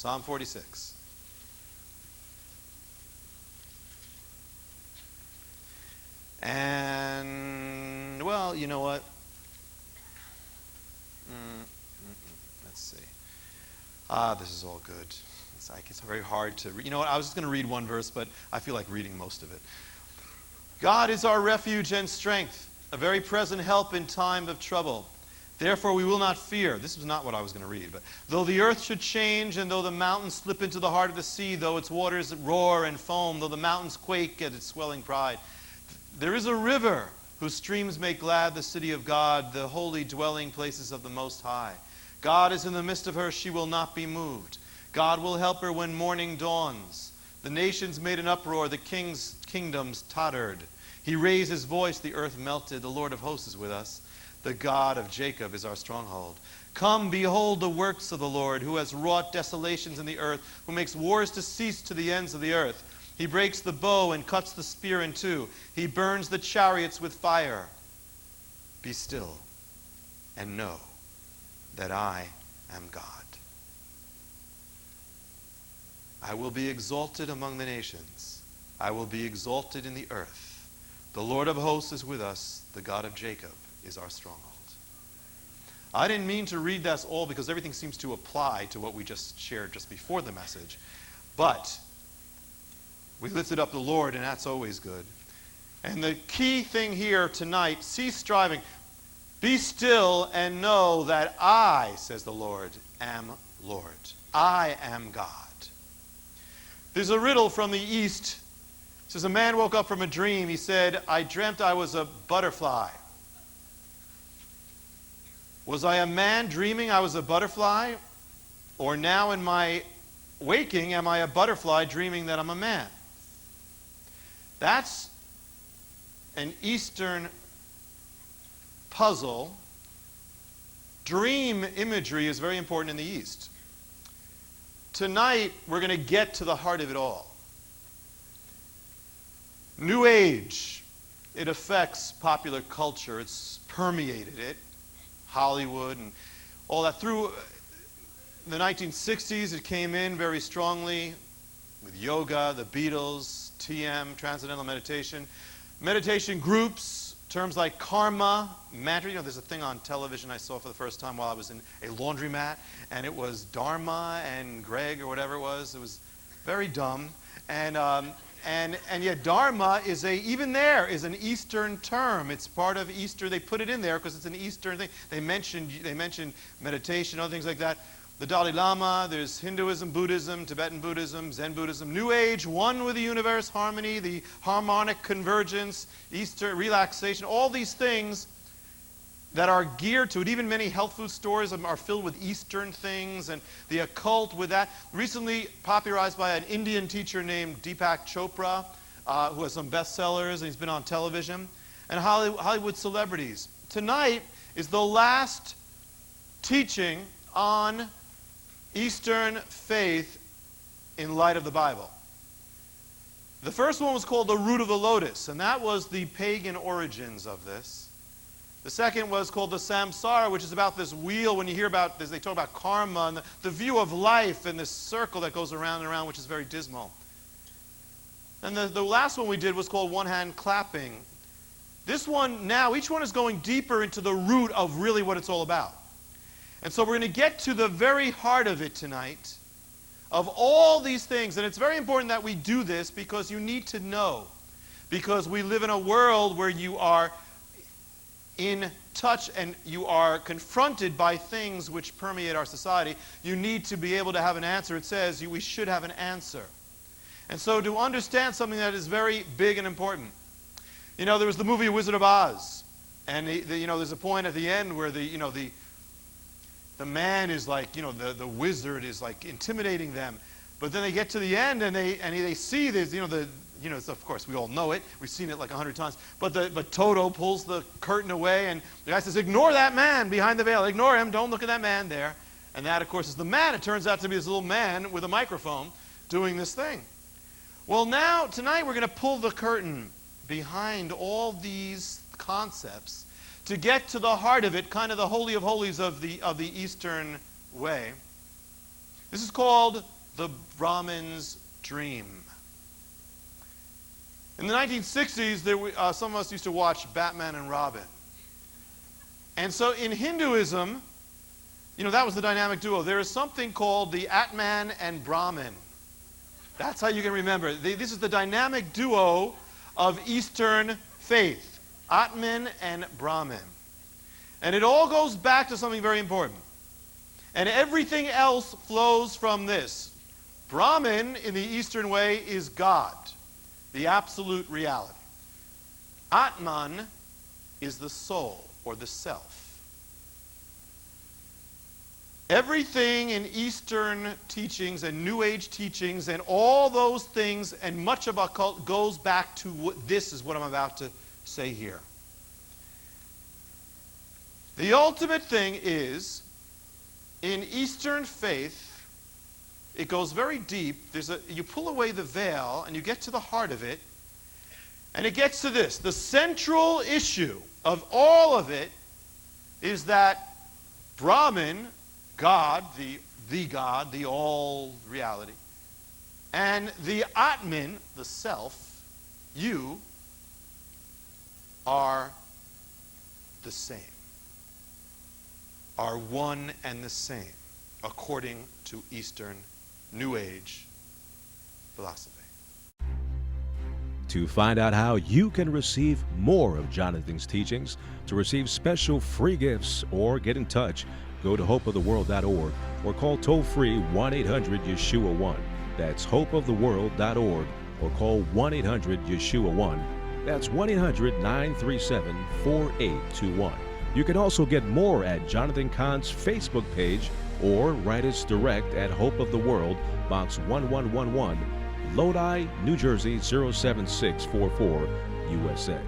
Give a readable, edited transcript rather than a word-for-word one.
Psalm 46. And, well, you know what? Let's see. This is all good. It's very hard to read. You know what? I was just going to read one verse, but I feel like reading most of it. God is our refuge and strength, a very present help in time of trouble. Therefore we will not fear. This is not what I was going to read, but though the earth should change, and though the mountains slip into the heart of the sea, though its waters roar and foam, though the mountains quake at its swelling pride, there is a river whose streams make glad the city of God, the holy dwelling places of the Most High. God is in the midst of her, she will not be moved. God will help her when morning dawns. The nations made an uproar, the kingdoms tottered. He raised his voice, the earth melted. The Lord of hosts is with us. The God of Jacob is our stronghold. Come, behold the works of the Lord, who has wrought desolations in the earth, who makes wars to cease to the ends of the earth. He breaks the bow and cuts the spear in two. He burns the chariots with fire. Be still and know that I am God. I will be exalted among the nations. I will be exalted in the earth. The Lord of hosts is with us. The God of Jacob is our stronghold. I didn't mean to read that all because everything seems to apply to what we just shared just before the message. But we lifted up the Lord, and that's always good. And the key thing here tonight, cease striving. Be still and know that I, says the Lord, am Lord. I am God. There's a riddle from the East. It says, a man woke up from a dream. He said, I dreamt I was a butterfly. Was I a man dreaming I was a butterfly? Or now in my waking, am I a butterfly dreaming that I'm a man? That's an Eastern puzzle. Dream imagery is very important in the East. Tonight, we're going to get to the heart of it all. New Age, it affects popular culture. It's permeated it. Hollywood and all that. Through the 1960s, it came in very strongly with yoga, the Beatles, TM, Transcendental Meditation. Meditation groups, terms like karma, mantra. You know, there's a thing on television I saw for the first time while I was in a laundromat, and it was Dharma and Greg or whatever it was. It was very dumb. And yet Dharma is even there is an Eastern term. It's part of Easter. They put it in there because it's an Eastern thing. They mentioned meditation, other things like that. The Dalai Lama, there's Hinduism, Buddhism, Tibetan Buddhism, Zen Buddhism, New Age, one with the universe, harmony, the harmonic convergence, Easter, relaxation, all these things that are geared to it. Even many health food stores are filled with Eastern things, and the occult with that. Recently popularized by an Indian teacher named Deepak Chopra, who has some bestsellers, and he's been on television, and Hollywood celebrities. Tonight is the last teaching on Eastern faith in light of the Bible. The first one was called The Root of the Lotus, and that was the pagan origins of this. The second was called the Samsara, which is about this wheel. When you hear about this, they talk about karma and the view of life and this circle that goes around and around, which is very dismal. And the last one we did was called One Hand Clapping. This one now, each one is going deeper into the root of really what it's all about. And so we're going to get to the very heart of it tonight, of all these things. And it's very important that we do this because you need to know. Because we live in a world where you are in touch and you are confronted by things which permeate our society. You need to be able to have an answer. It says we should have an answer. And so to understand something that is very big and important. You know, there was the movie Wizard of Oz. And there's a point at the end where the man is like, the wizard is like intimidating them. But then they get to the end and they see this, of course we all know it. We've seen it like 100 times. But Toto pulls the curtain away and the guy says, ignore that man behind the veil. Ignore him. Don't look at that man there. And that, of course, is the man. It turns out to be this little man with a microphone doing this thing. Well, now, tonight we're going to pull the curtain behind all these concepts to get to the heart of it, kind of the holy of holies of the Eastern way. This is called the Brahmin's dream. In the 1960s, some of us used to watch Batman and Robin. And so in Hinduism, that was the dynamic duo. There is something called the Atman and Brahmin. That's how you can remember. This is the dynamic duo of Eastern faith, Atman and Brahmin. And it all goes back to something very important. And everything else flows from this. Brahman, in the Eastern way, is God, the absolute reality. Atman is the soul, or the self. Everything in Eastern teachings and New Age teachings and all those things and much of occult goes back to this is what I'm about to say here. The ultimate thing is, in Eastern faith, it goes very deep. You pull away the veil and you get to the heart of it, and it gets to this. The central issue of all of it is that Brahman, God, the God, the all reality, and the Atman, the self, you, are the same, are one and the same, according to Eastern New Age philosophy. To find out how you can receive more of Jonathan's teachings, to receive special free gifts, or get in touch, go to hopeoftheworld.org or call toll-free 1-800-YESHUA-1. That's hopeoftheworld.org or call 1-800-YESHUA-1. That's 1-800-937-4821. You can also get more at Jonathan Cahn's Facebook page or write us direct at Hope of the World, Box 1111, Lodi, New Jersey 07644, USA.